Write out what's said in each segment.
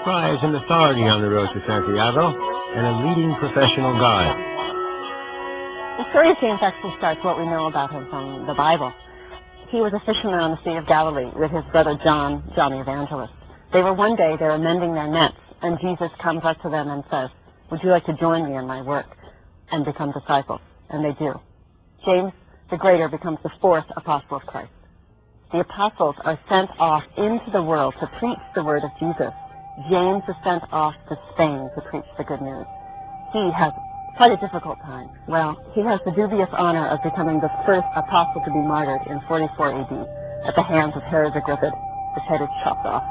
prize and authority on the road to Santiago and a leading professional guide. The story of James actually starts what we know about him from the Bible. He was a fisherman on the Sea of Galilee with his brother John the Evangelist. They were mending their nets, and Jesus comes up to them and says, "Would you like to join me in my work and become disciples?" And they do. James the Greater becomes the fourth apostle of Christ. The apostles are sent off into the world to preach the word of Jesus. James is sent off to Spain to preach the good news. He has quite a difficult time. Well, he has the dubious honor of becoming the first apostle to be martyred in 44 AD at the hands of Herod Agrippa. His head is chopped off.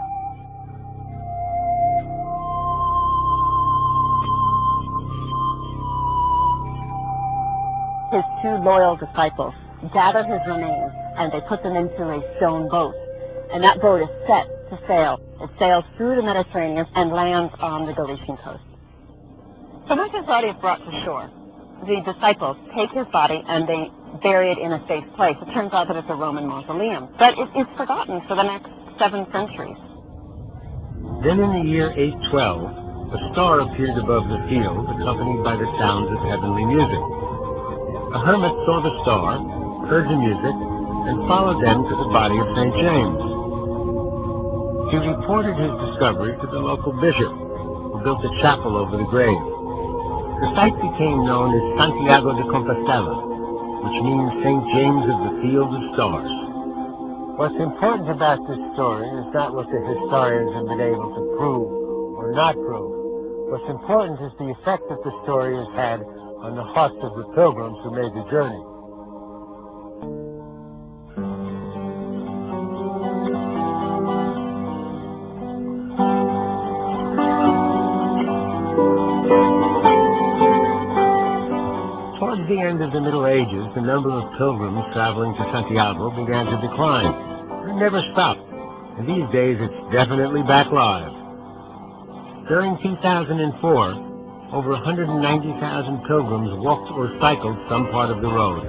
His two loyal disciples gather his remains and they put them into a stone boat. And that boat is set to sail. It sails through the Mediterranean and lands on the Galician coast. So once his body is brought to shore, the disciples take his body and they bury it in a safe place. It turns out that it's a Roman mausoleum, but it is forgotten for the next 7 centuries. Then in the year 812, a star appeared above the field, accompanied by the sounds of heavenly music. A hermit saw the star, heard the music, and followed them to the body of St. James. He reported his discovery to the local bishop, who built a chapel over the grave. The site became known as Santiago de Compostela, which means St. James of the Field of Stars. What's important about this story is not what the historians have been able to prove or not prove. What's important is the effect that the story has had on the hearts of the pilgrims who made the journey. Towards the end of the Middle Ages, the number of pilgrims traveling to Santiago began to decline. It never stopped, and these days it's definitely back live. During 2004, over 190,000 pilgrims walked or cycled some part of the road.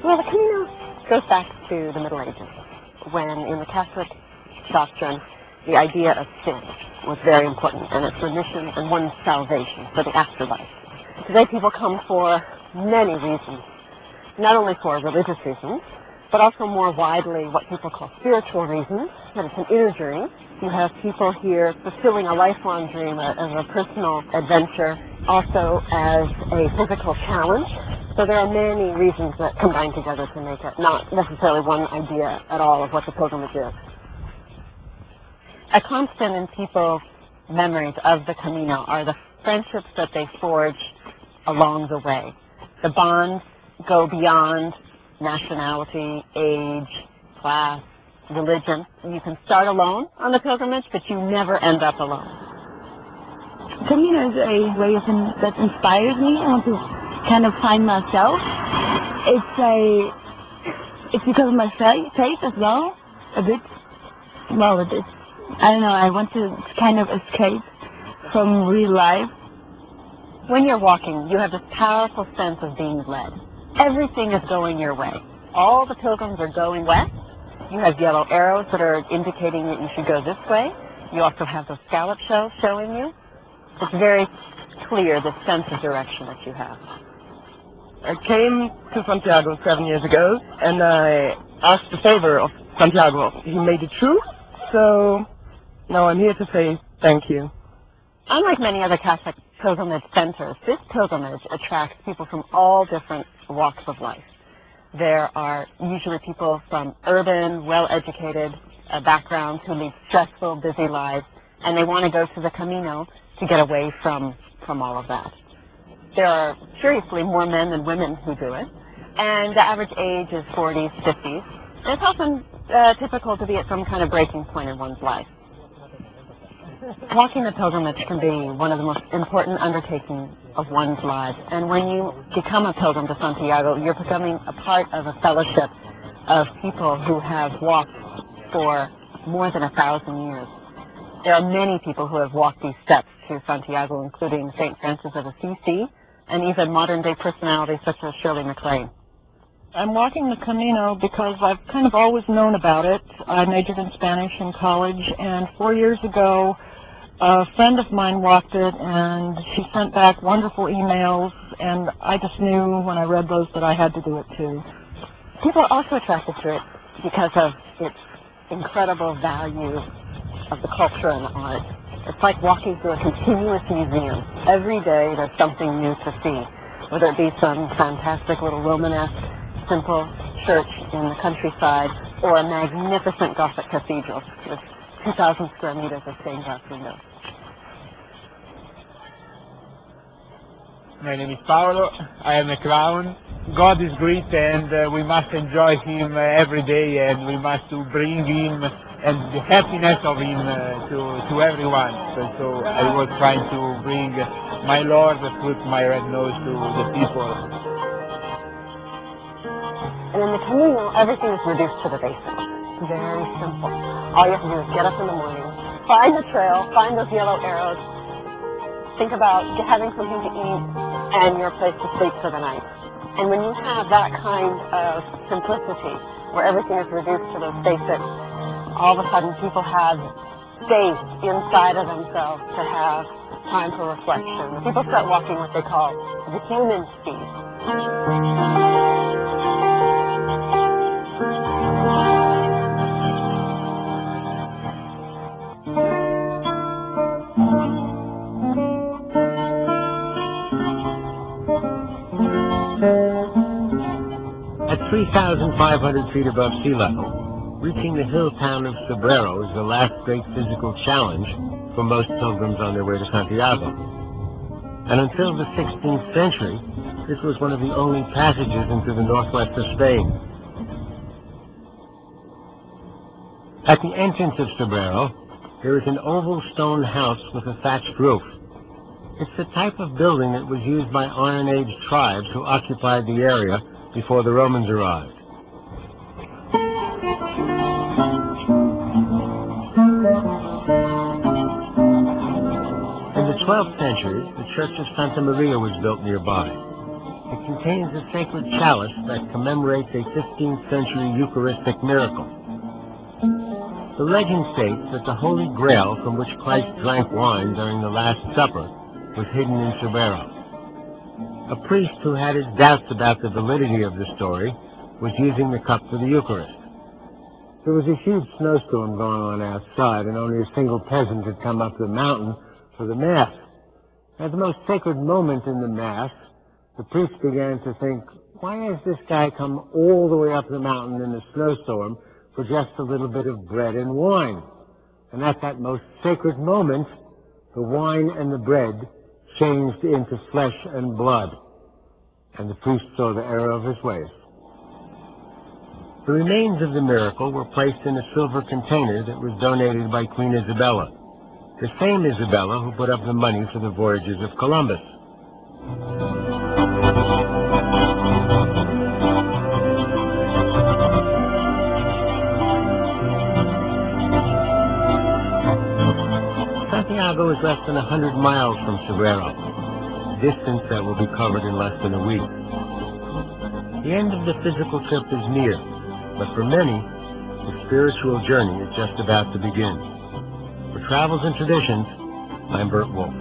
Well, the Camino goes back to the Middle Ages, when in the Catholic doctrine, the idea of sin was very important, and its remission and one's salvation for the afterlife. Today people come for many reasons, not only for religious reasons, but also more widely what people call spiritual reasons, that it's an inner journey. You have people here fulfilling a lifelong dream as a personal adventure, also as a physical challenge. So there are many reasons that combine together to make it not necessarily one idea at all of what the pilgrimage is. A constant in people's memories of the Camino are the friendships that they forge along the way. The bonds go beyond nationality, age, class, religion. You can start alone on the pilgrimage, but you never end up alone. Camino is a way that inspires me. I want to kind of find myself. It's because of my faith as well, a bit. Well, I don't know, I want to kind of escape from real life. When you're walking, you have this powerful sense of being led. Everything is going your way. All the pilgrims are going west. You have yellow arrows that are indicating that you should go this way. You also have those scallop shells showing you. It's very clear, the sense of direction that you have. I came to Santiago 7 years ago, and I asked a favor of Santiago. He made it true, so now I'm here to say thank you. Unlike many other Catholic pilgrimage centers, this pilgrimage attracts people from all different walks of life. There are usually people from urban, well-educated backgrounds who lead stressful, busy lives, and they want to go to the Camino to get away from all of that. There are, curiously, more men than women who do it, and the average age is 40s, 50s. And it's often typical to be at some kind of breaking point in one's life. Walking the pilgrimage can be one of the most important undertakings of one's life. And when you become a pilgrim to Santiago, you're becoming a part of a fellowship of people who have walked for more than 1,000 years. There are many people who have walked these steps to Santiago, including St. Francis of Assisi, and even modern-day personalities such as Shirley MacLaine. I'm walking the Camino because I've kind of always known about it. I majored in Spanish in college, and 4 years ago, a friend of mine walked it, and she sent back wonderful emails, and I just knew when I read those that I had to do it too. People are also attracted to it because of its incredible value of the culture and the art. It's like walking through a continuous museum. Every day there's something new to see, whether it be some fantastic little Romanesque simple church in the countryside or a magnificent Gothic cathedral with 2,000 square meters of stained glass windows. My name is Paolo. I am a clown. God is great, and we must enjoy Him every day, and we must bring Him and the happiness of Him to everyone. So I was trying to bring my Lord through my red nose to the people. And in the Camino, everything is reduced to the basics. Very simple. All you have to do is get up in the morning, find the trail, find those yellow arrows, think about having something to eat, and your place to sleep for the night. And when you have that kind of simplicity, where everything is reduced to those basics, all of a sudden people have space inside of themselves to have time for reflection. People start walking what they call the human speed. At 3,500 feet above sea level, reaching the hill town of Sombrero is the last great physical challenge for most pilgrims on their way to Santiago. And until the 16th century, this was one of the only passages into the northwest of Spain. At the entrance of Sombrero, there is an oval stone house with a thatched roof. It's the type of building that was used by Iron Age tribes who occupied the area before the Romans arrived. In the 12th century, the Church of Santa Maria was built nearby. It contains a sacred chalice that commemorates a 15th century Eucharistic miracle. The legend states that the Holy Grail from which Christ drank wine during the Last Supper was hidden in Sombrero. A priest who had his doubts about the validity of the story was using the cup for the Eucharist. There was a huge snowstorm going on outside, and only a single peasant had come up the mountain for the Mass. At the most sacred moment in the Mass, the priest began to think, why has this guy come all the way up the mountain in a snowstorm for just a little bit of bread and wine? And at that most sacred moment, the wine and the bread changed into flesh and blood, and the priest saw the error of his ways. The remains of the miracle were placed in a silver container that was donated by Queen Isabella, the same Isabella who put up the money for the voyages of Columbus. Santiago is less than 100 miles from Sombrero, a distance that will be covered in less than a week. The end of the physical trip is near, but for many, the spiritual journey is just about to begin. For Travels and Traditions, I'm Burt Wolfe.